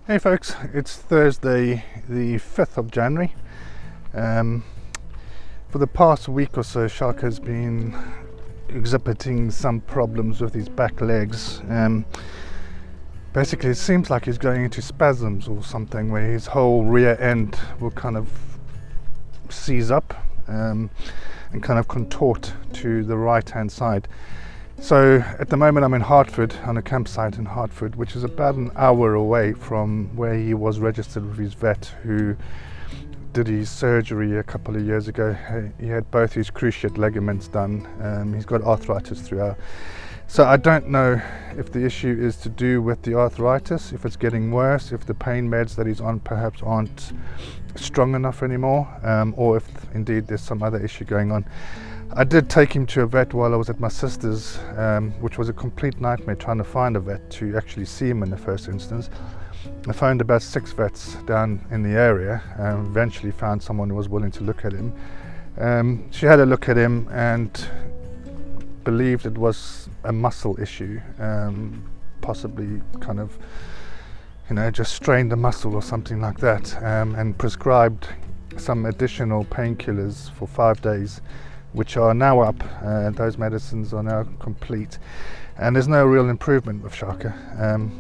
Hey folks, it's Thursday the 5th of January. For the past week or so, Shaka has been exhibiting some problems with his back legs. Basically it seems like he's going into spasms or something, where his whole rear end will kind of seize up and kind of contort to the right hand side. So at the moment I'm in Hertford, on a campsite in Hertford, which is about an hour away from where he was registered with his vet, who did his surgery a couple of years ago. He had both his cruciate ligaments done. He's got arthritis throughout. So I don't know if the issue is to do with the arthritis, if it's getting worse, if the pain meds that he's on perhaps aren't strong enough anymore, or if indeed there's some other issue going on. I did take him to a vet while I was at my sister's, which was a complete nightmare trying to find a vet to actually see him in the first instance. I found about 6 vets down in the area, and eventually found someone who was willing to look at him. She had a look at him and believed it was a muscle issue, possibly kind of, just strained the muscle or something like that, and prescribed some additional painkillers for 5 days, which are now up. Those medicines are now complete, and there's no real improvement with Shaka.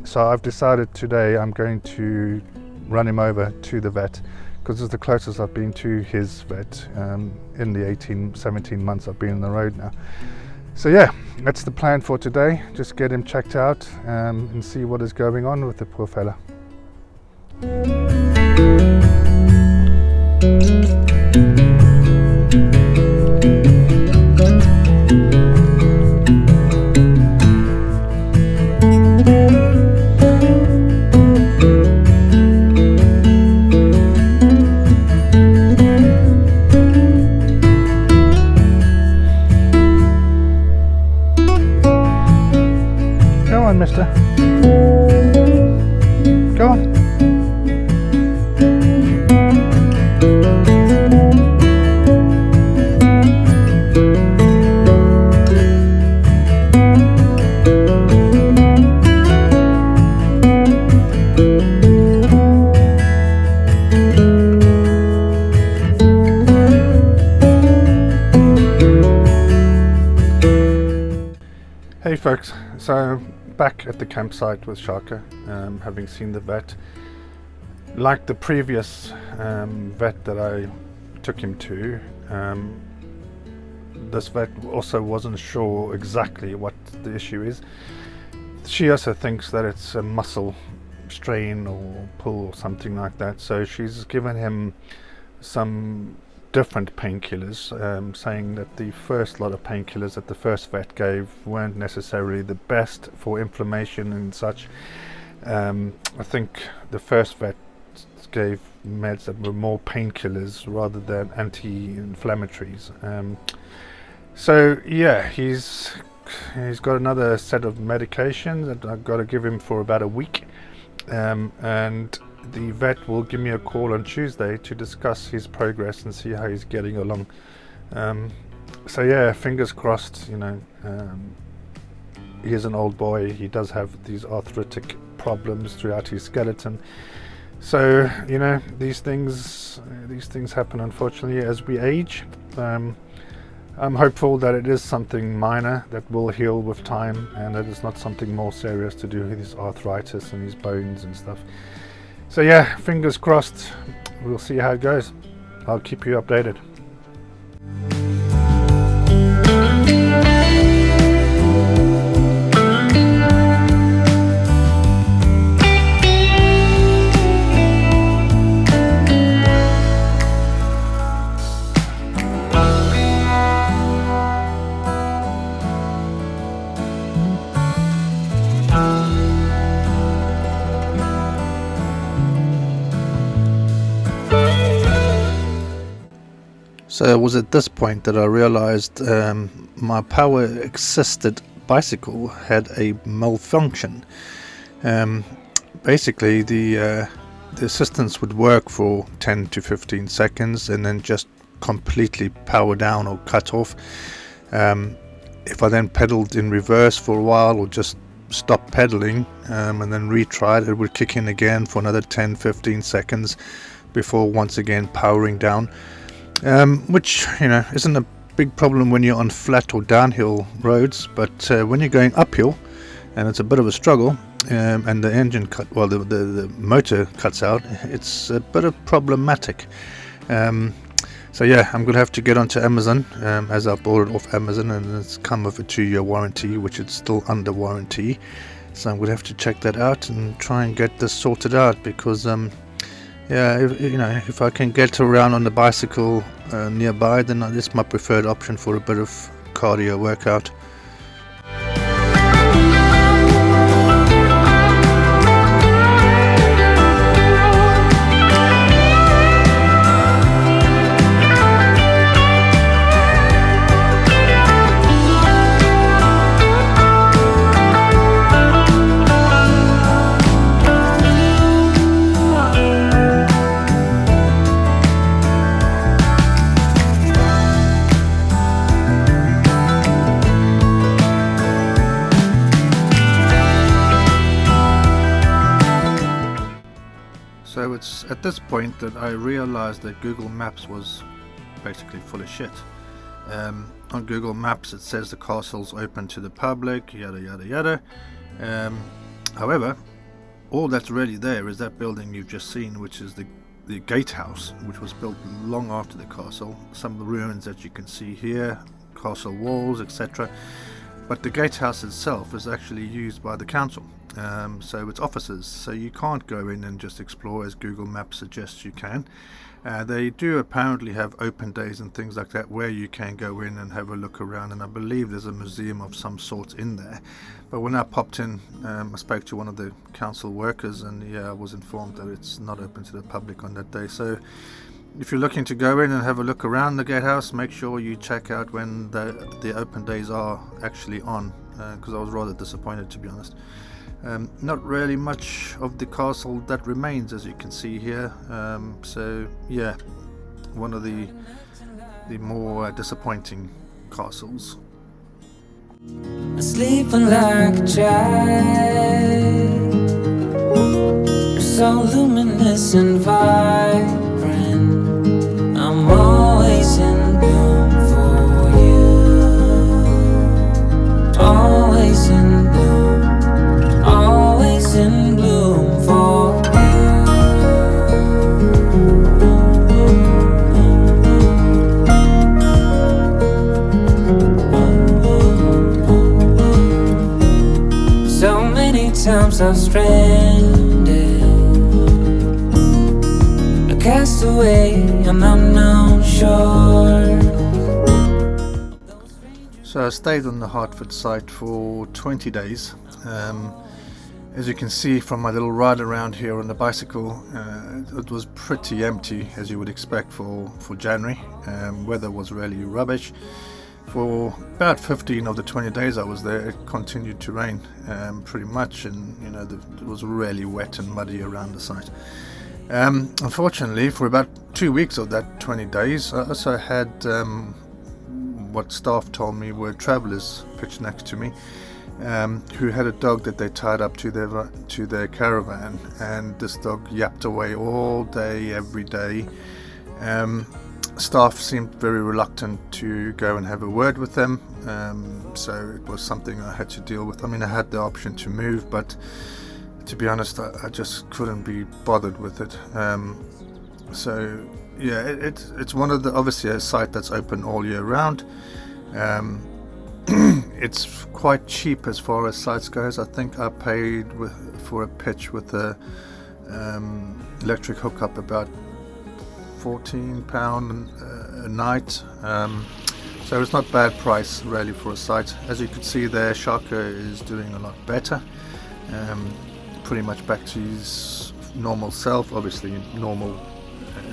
So I've decided today I'm going to run him over to the vet, because it's the closest I've been to his vet in the 17 months I've been on the road now. So yeah, that's the plan for today. Just get him checked out and see what is going on with the poor fella. Go on, mister. Go on. Hey folks, so back at the campsite with Shaka, having seen the vet. Like the previous vet that I took him to, this vet also wasn't sure exactly what the issue is. She also thinks that it's a muscle strain or pull or something like that, so she's given him some different painkillers, saying that the first lot of painkillers that the first vet gave weren't necessarily the best for inflammation and such. I think the first vet gave meds that were more painkillers rather than anti-inflammatories. So yeah, he's got another set of medications that I've got to give him for about a week, and the vet will give me a call on Tuesday to discuss his progress and see how he's getting along. So yeah, fingers crossed. He is an old boy. He does have these arthritic problems throughout his skeleton. So these things happen unfortunately as we age. I'm hopeful that it is something minor that will heal with time, and that it's not something more serious to do with his arthritis and his bones and stuff. So yeah, fingers crossed. We'll see how it goes. I'll keep you updated. So it was at this point that I realized my power assisted bicycle had a malfunction. Basically the assistance would work for 10 to 15 seconds and then just completely power down or cut off. If I then pedaled in reverse for a while or just stop pedaling and then retry it, it would kick in again for another 10-15 seconds before once again powering down, which isn't a big problem when you're on flat or downhill roads, but when you're going uphill and it's a bit of a struggle, and the engine the motor cuts out, it's a bit of problematic. So yeah, I'm gonna have to get onto Amazon, as I bought it off Amazon, and it's come with a 2-year warranty, which it's still under warranty. So I'm gonna have to check that out and try and get this sorted out, because if I can get around on the bicycle nearby, then that's my preferred option for a bit of cardio workout. So it's at this point that I realized that Google Maps was basically full of shit. On Google Maps it says the castle's open to the public, yada yada yada. However, all that's really there is that building you've just seen, which is the gatehouse, which was built long after the castle. Some of the ruins that you can see here, castle walls, etc. But the gatehouse itself is actually used by the council. So it's offices, so you can't go in and just explore as Google Maps suggests you can. They do apparently have open days and things like that where you can go in and have a look around, and I believe there's a museum of some sort in there. But when I popped in, I spoke to one of the council workers, and I was informed that it's not open to the public on that day. So if you're looking to go in and have a look around the gatehouse, make sure you check out when the open days are actually on, because I was rather disappointed, to be honest. Not really much of the castle that remains, as you can see here. So yeah, one of the more disappointing castles. Sleeping like a child, so luminous and vibrant. I'm always in bloom for you, always in bloom, always in bloom for you. So many times I've stranded, a castaway on unknown shore. So I stayed on the Hertford site for 20 days. As you can see from my little ride around here on the bicycle, it was pretty empty, as you would expect for January. Weather was really rubbish. For about 15 of the 20 days I was there, it continued to rain pretty much, and it was really wet and muddy around the site. Unfortunately, for about 2 weeks of that 20 days, I also had what staff told me were travellers pitched next to me, who had a dog that they tied up to their caravan, and this dog yapped away all day, every day. Staff seemed very reluctant to go and have a word with them, so it was something I had to deal with. I mean, I had the option to move, but to be honest, I just couldn't be bothered with it. So yeah, it's one of the, obviously a site that's open all year round. It's quite cheap as far as sites goes. I think I paid for a pitch with a electric hookup about £14 a night. So it's not bad price really for a site. As you can see there, Shaka is doing a lot better. Pretty much back to his normal self. Obviously normal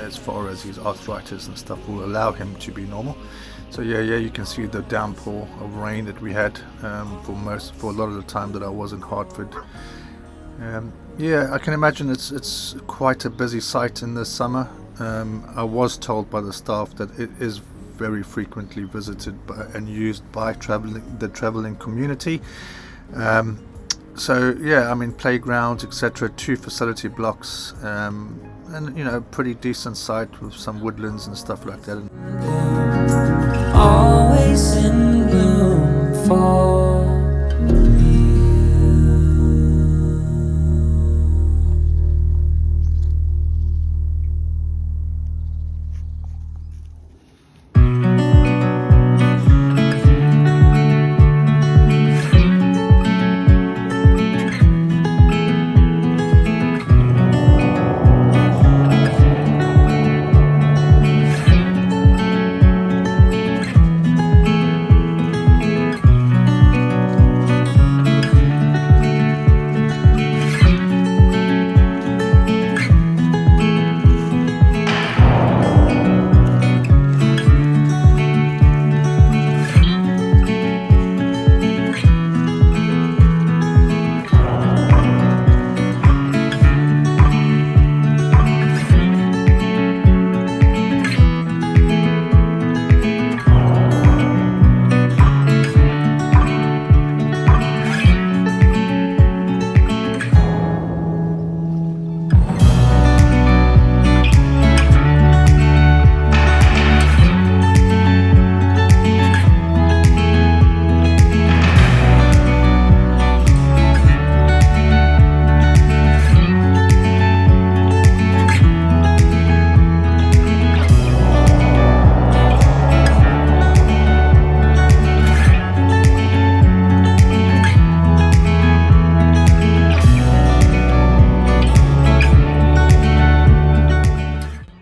as far as his arthritis and stuff will allow him to be normal. So yeah, you can see the downpour of rain that we had for a lot of the time that I was in Hertford. Yeah, I can imagine it's quite a busy site in the summer. I was told by the staff that it is very frequently visited and used by the travelling community. So yeah, I mean playgrounds, etc. 2 facility blocks, and you know, pretty decent site with some woodlands and stuff like that. Always in bloom for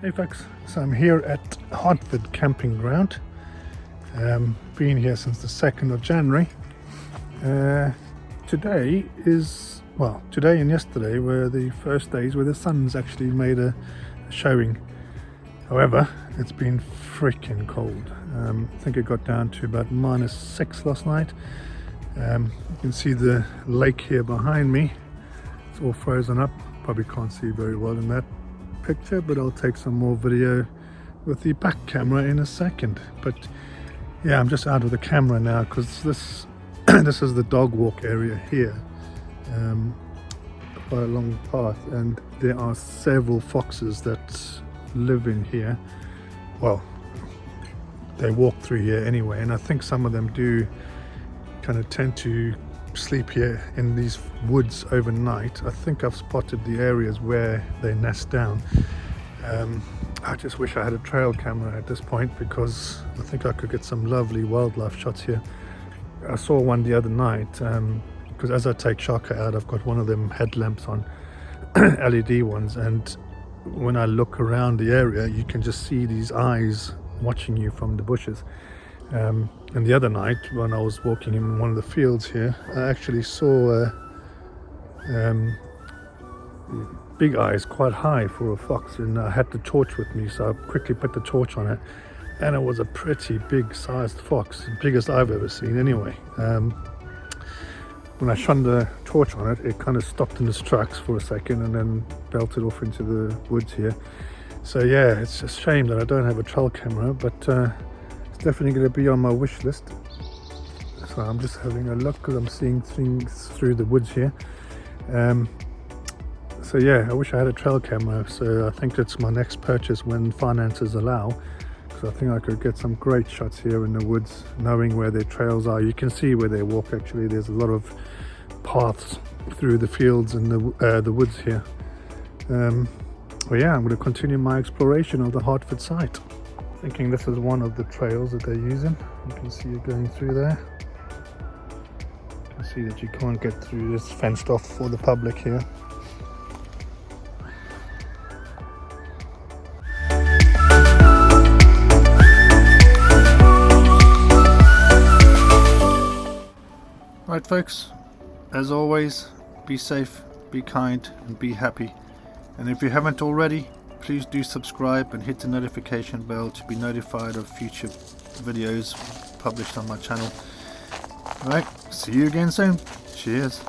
Hey folks, so I'm here at Hertford camping ground. Been here since the 2nd of January. Today and yesterday were the first days where the sun's actually made a showing. However, it's been freaking cold. I think it got down to about -6 last night. You can see the lake here behind me. It's all frozen up. Probably can't see very well in that picture, but I'll take some more video with the back camera in a second. But yeah, I'm just out of the camera now because this this is the dog walk area here, quite a long path, and there are several foxes that live in here. Well, they walk through here anyway, and I think some of them do kind of tend to sleep here in these woods overnight. I think I've spotted the areas where they nest down. I just wish I had a trail camera at this point, because I think I could get some lovely wildlife shots here. I saw one the other night, because as I take Shaka out, I've got one of them headlamps on, LED ones, and when I look around the area you can just see these eyes watching you from the bushes. And the other night when I was walking in one of the fields here, I actually saw big eyes quite high for a fox, and I had the torch with me, so I quickly put the torch on it, and it was a pretty big sized fox, the biggest I've ever seen anyway. When I shone the torch on it, it kind of stopped in its tracks for a second and then belted off into the woods here. So yeah, it's a shame that I don't have a trail camera, but it's definitely going to be on my wish list. So I'm just having a look because I'm seeing things through the woods here. So yeah, I wish I had a trail camera, so I think that's my next purchase when finances allow, because I think I could get some great shots here in the woods, knowing where their trails are. You can see where they walk actually. There's a lot of paths through the fields and the woods here. Well yeah, I'm going to continue my exploration of the Hertford site. Thinking this is one of the trails that they're using. You can see it going through there. You can see that you can't get through, this fenced off for the public here. Right folks, as always, be safe, be kind and be happy. And if you haven't already, please do subscribe and hit the notification bell to be notified of future videos published on my channel. Alright, see you again soon. Cheers.